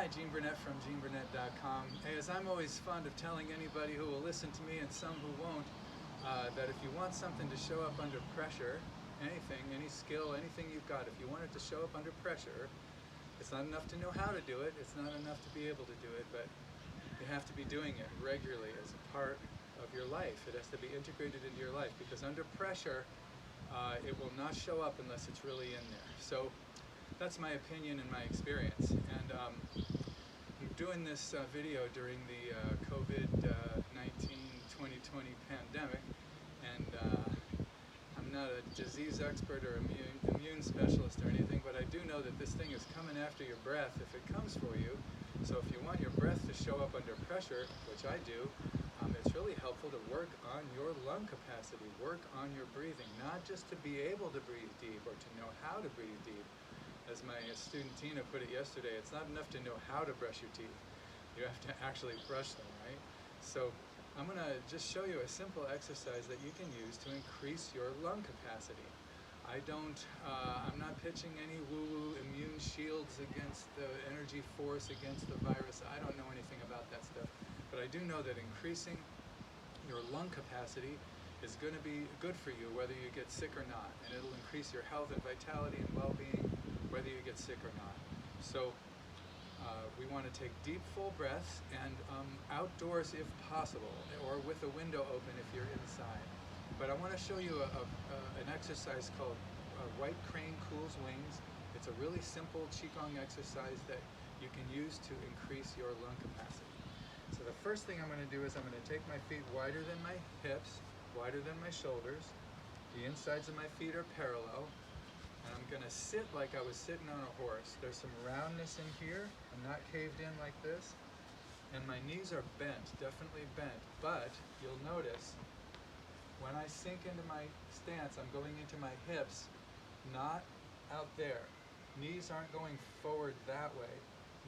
Hi, Gene Burnett from GeneBurnett.com. As I'm always fond of telling anybody who will listen to me and some who won't, that if you want something to show up under pressure, anything, any skill, anything you've got, if you want it to show up under pressure, it's not enough to know how to do it, it's not enough to be able to do it, but you have to be doing it regularly as a part of your life. It has to be integrated into your life, because under pressure, it will not show up unless it's really in there. So that's my opinion and my experience. And I'm doing this video during the COVID-19 2020 pandemic, and I'm not a disease expert or immune specialist or anything, but I do know that this thing is coming after your breath if it comes for you. So if you want your breath to show up under pressure, which I do, it's really helpful to work on your lung capacity, work on your breathing, not just to be able to breathe deep or to know how to breathe deep. As my student Tina put it yesterday, it's not enough to know how to brush your teeth. You have to actually brush them, right? So I'm going to just show you a simple exercise that you can use to increase your lung capacity. I'm not pitching any woo-woo immune shields against the energy force, against the virus. I don't know anything about that stuff. But I do know that increasing your lung capacity is going to be good for you whether you get sick or not. And it'll increase your health and vitality and well-being whether you get sick or not. So we want to take deep, full breaths, and outdoors if possible, or with a window open if you're inside. But I want to show you an exercise called White Crane Cools Wings. It's a really simple Qigong exercise that you can use to increase your lung capacity. So the first thing I'm going to do is I'm going to take my feet wider than my hips, wider than my shoulders. The insides of my feet are parallel. And I'm going to sit like I was sitting on a horse. There's some roundness in here. I'm not caved in like this. And my knees are bent, definitely bent. But you'll notice when I sink into my stance, I'm going into my hips, not out there. Knees aren't going forward that way.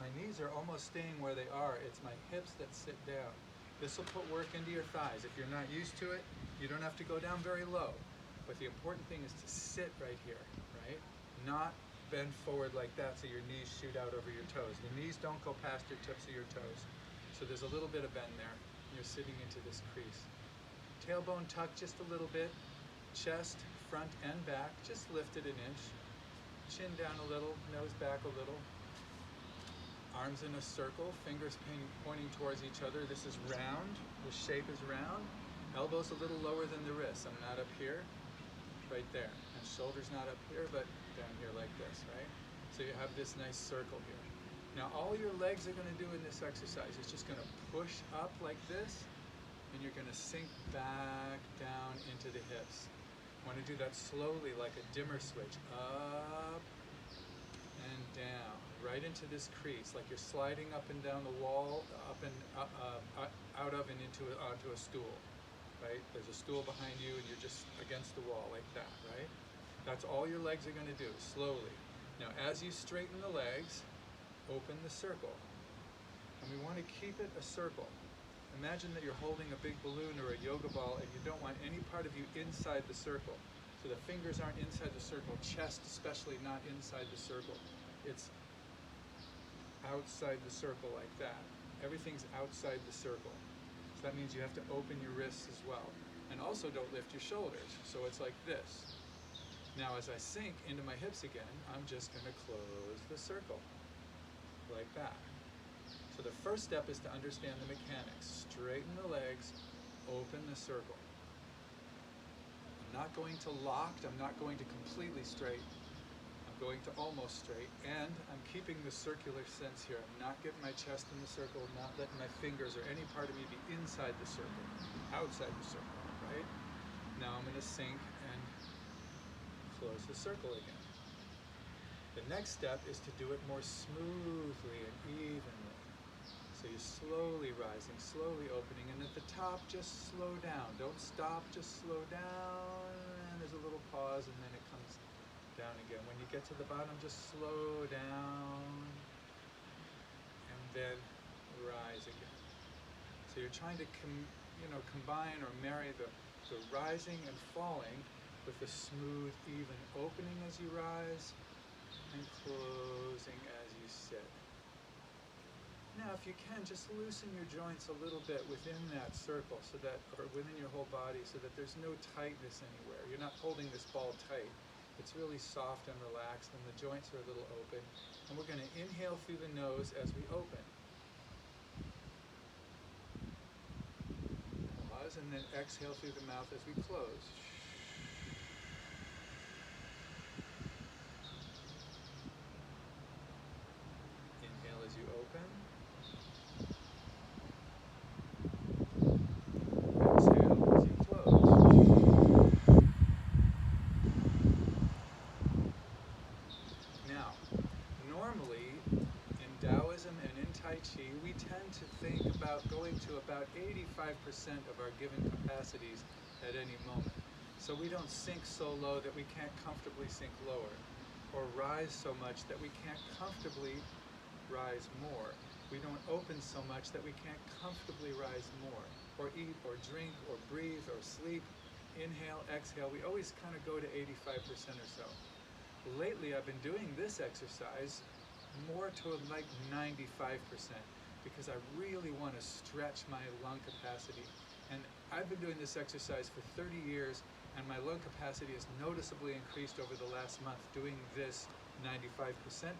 My knees are almost staying where they are. It's my hips that sit down. This will put work into your thighs. If you're not used to it, you don't have to go down very low. But the important thing is to sit right here, right? Not bend forward like that so your knees shoot out over your toes. The knees don't go past your tips of your toes. So there's a little bit of bend there. You're sitting into this crease. Tailbone tucked just a little bit. Chest, front and back, just lifted an inch. Chin down a little, nose back a little. Arms in a circle, fingers pointing towards each other. This is round, the shape is round. Elbows a little lower than the wrists. I'm not up here. Right there, and shoulders not up here, but down here like this, right? So you have this nice circle here. Now all your legs are going to do in this exercise is just going to push up like this, and you're going to sink back down into the hips. You want to do that slowly, like a dimmer switch, up and down, right into this crease, like you're sliding up and down the wall, up and out of and onto a stool. Right? There's a stool behind you and you're just against the wall like that, right? That's all your legs are going to do, slowly. Now as you straighten the legs, open the circle. And we want to keep it a circle. Imagine that you're holding a big balloon or a yoga ball and you don't want any part of you inside the circle. So the fingers aren't inside the circle, chest especially not inside the circle. It's outside the circle like that. Everything's outside the circle. So that means you have to open your wrists as well. And also don't lift your shoulders. So it's like this. Now as I sink into my hips again, I'm just going to close the circle. Like that. So the first step is to understand the mechanics. Straighten the legs, open the circle. I'm not going to locked, I'm not going to completely straight. I'm going to almost straight, and I'm keeping the circular sense here. I'm not getting my chest in the circle, not letting my fingers or any part of me be inside the circle, outside the circle, right? Now I'm going to sink and close the circle again. The next step is to do it more smoothly and evenly. So you're slowly rising, slowly opening, and at the top, just slow down. Don't stop, just slow down, and there's a little pause, and then it comes down again. When you get to the bottom, just slow down and then rise again. So you're trying to combine or marry the rising and falling with the smooth, even opening as you rise and closing as you sit. if you can, just loosen your joints a little bit within that circle, so that, or within your whole body, so that there's no tightness anywhere. You're not holding this ball tight. It's really soft and relaxed, and the joints are a little open. And we're going to inhale through the nose as we open. Pause, and then exhale through the mouth as we close. Inhale as you open. Exhale as you close. Now, normally in Taoism and in Tai Chi, we tend to think about going to about 85% of our given capacities at any moment. So we don't sink so low that we can't comfortably sink lower, or rise so much that we can't comfortably rise more. We don't open so much that we can't comfortably rise more, or eat, or drink, or breathe, or sleep. Inhale, exhale. We always kind of go to 85% or so. Lately, I've been doing this exercise more to like 95%, because I really want to stretch my lung capacity. And I've been doing this exercise for 30 years, and my lung capacity has noticeably increased over the last month doing this 95%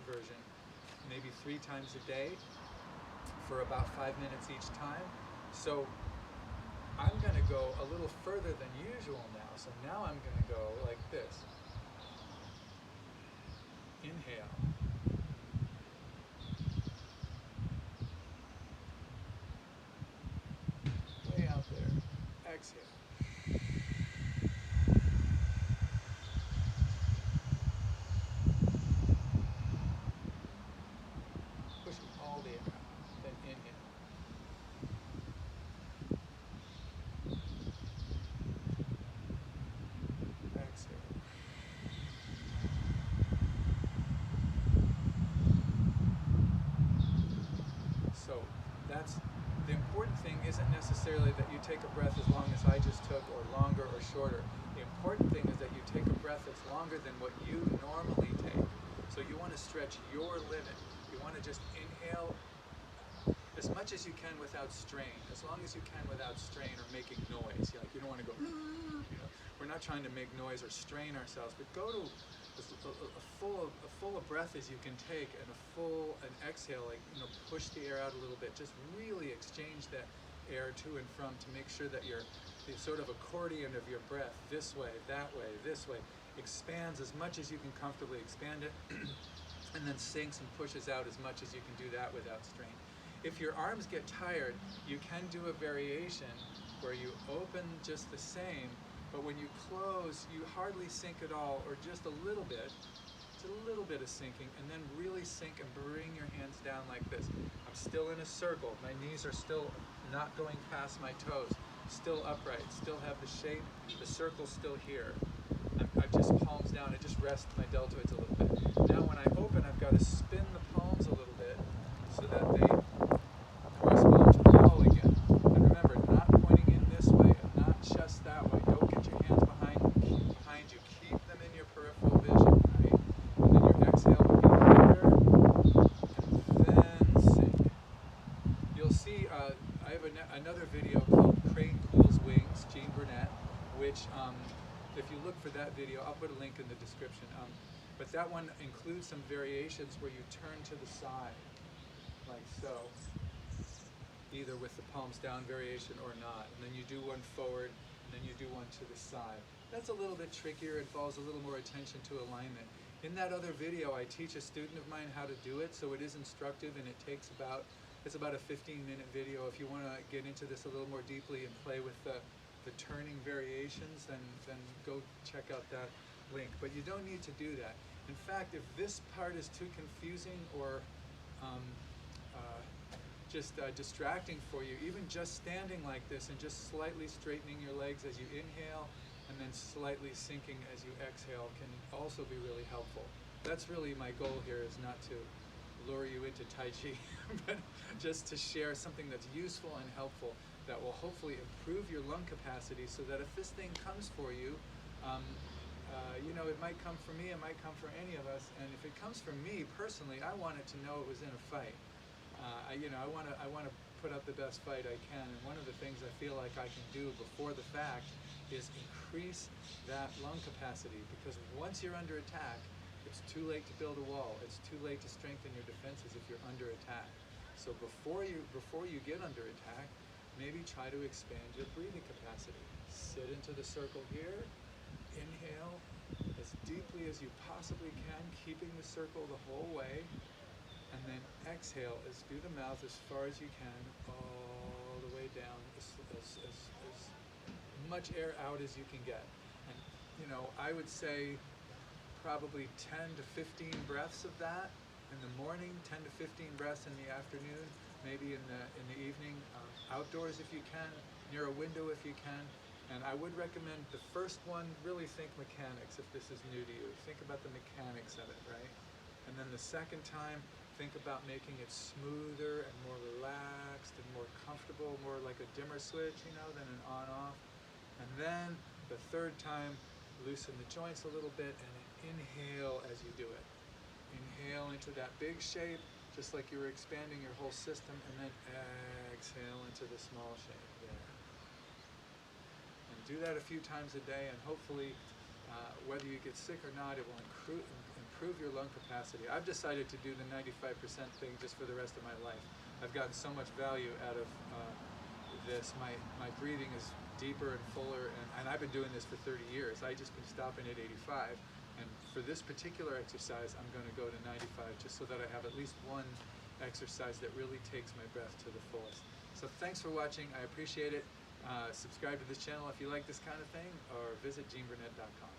version, maybe 3 times a day for about 5 minutes each time. So I'm going to go a little further than usual now. So now I'm going to go like this. Inhale. Way out there. Exhale. Pushing all the air out. Then inhale. Exhale. So that's the important thing. Isn't necessarily that you take a breath as long as I just took, or longer or shorter. The important thing is that you take a breath that's longer than what you normally take. So you want to stretch your limit. You want to just inhale as much as you can without strain, as long as you can without strain or making noise. You don't want to go, we're not trying to make noise or strain ourselves, but go to a full of breath as you can take, and an exhale, push the air out a little bit. Just really exchange that air to and from to make sure that the sort of accordion of your breath, this way, that way, this way, expands as much as you can comfortably expand it, and then sinks and pushes out as much as you can do that without strain. If your arms get tired, you can do a variation where you open just the same, but when you close, you hardly sink at all, or just a little bit. It's a little bit of sinking, and then really sink and bring your hands down like this. I'm still in a circle. My knees are still not going past my toes. Still upright, still have the shape. The circle's still here. I've just palms down. I just rest my deltoids a little bit. Now when I open, I've got to spin the palms a little bit so that they correspond to the wall again. And remember, not pointing in this way and not just that way. Don't get your hands behind you. Keep them in your peripheral vision, right? And then your exhale will be here, and then sink. You'll see, I have another video called Crane Cools Wings, Gene Burnett, which, if you look for that video, I'll put a link in the description. But that one includes some variations where you turn to the side, like so, either with the palms down variation or not. And then you do one forward, and then you do one to the side. That's a little bit trickier. It involves a little more attention to alignment. In that other video, I teach a student of mine how to do it, so it is instructive, and it's about a 15-minute video. If you want to get into this a little more deeply and play with the turning variations, then go check out that link. But you don't need to do that. In fact, if this part is too confusing or just distracting for you, even just standing like this and just slightly straightening your legs as you inhale and then slightly sinking as you exhale can also be really helpful. That's really my goal here, is not to lure you into Tai Chi, but just to share something that's useful and helpful that will hopefully improve your lung capacity, so that if this thing comes for you, it might come for me, it might come for any of us, and if it comes for me personally, I want it to know it was in a fight. I want to put up the best fight I can, and one of the things I feel like I can do before the fact is increase that lung capacity, because once you're under attack, it's too late to build a wall. It's too late to strengthen your defenses if you're under attack. So before you get under attack, maybe try to expand your breathing capacity. Sit into the circle here, inhale as deeply as you possibly can, keeping the circle the whole way, and then exhale through the mouth as far as you can, all the way down, as much air out as you can get. And I would say probably 10 to 15 breaths of that in the morning, 10 to 15 breaths in the afternoon, maybe in the evening, outdoors if you can, near a window if you can. And I would recommend the first one, really think mechanics if this is new to you. Think about the mechanics of it, right? And then the second time, think about making it smoother and more relaxed and more comfortable, more like a dimmer switch, than an on-off. And then the third time, loosen the joints a little bit and inhale as you do it. Inhale into that big shape, just like you were expanding your whole system, and then exhale into the small shape there. And do that a few times a day, and hopefully, whether you get sick or not, it will improve your lung capacity. I've decided to do the 95% thing just for the rest of my life. I've gotten so much value out of this. My breathing is deeper and fuller, and I've been doing this for 30 years. I just been stopping at 85, and for this particular exercise, I'm going to go to 95, just so that I have at least one exercise that really takes my breath to the fullest. So thanks for watching. I appreciate it. Subscribe to this channel if you like this kind of thing, or visit GeneBurnett.com.